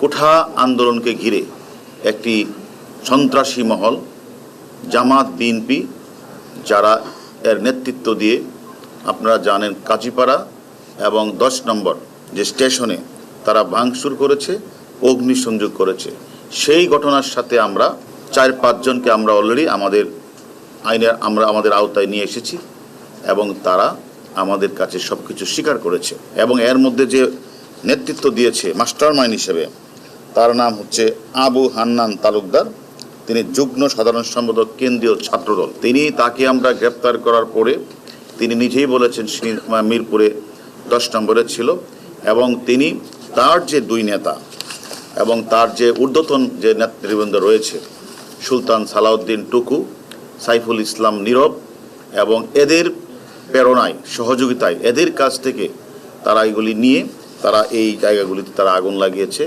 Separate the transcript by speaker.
Speaker 1: কোঠা আন্দোলনকে ঘিরে একটি সন্ত্রাসী মহল জামাত বিএনপি যারা এর নেতৃত্ব দিয়ে আপনারা জানেন কাজীপাড়া এবং 10 নম্বর যে স্টেশনে তারা ভাঙচুর করেছে, অগ্নিসংযোগ করেছে। সেই ঘটনার সাথে আমরা 4-5 জনকে আমরা অলরেডি আমাদের আওতায় নিয়ে এসেছি এবং তারা আমাদের কাছে সব কিছু স্বীকার করেছে। এবং এর মধ্যে যে নেতৃত্ব দিয়েছে মাস্টারমাইন্ড হিসেবে, তার নাম হচ্ছে আবু হান্নান তালুকদার। তিনি যুগ্ম সাধারণ সম্পাদক কেন্দ্রীয় ছাত্রদল। তাকে আমরা গ্রেপ্তার করার পরে তিনি নিজেই বলেছেন মিরপুরে 10 নম্বরে ছিল এবং তার যে 2 নেতা এবং তার যে ঊর্ধ্বতন যে নেতৃবৃন্দ রয়েছে, সুলতান সালাউদ্দিন টুকু, সাইফুল ইসলাম নীরব, এবং এদের প্রেরণায় সহযোগিতায় এদের কাছ থেকে তারা এগুলি নিয়ে তারা এই জায়গাগুলিতে তারা আগুন লাগিয়েছে।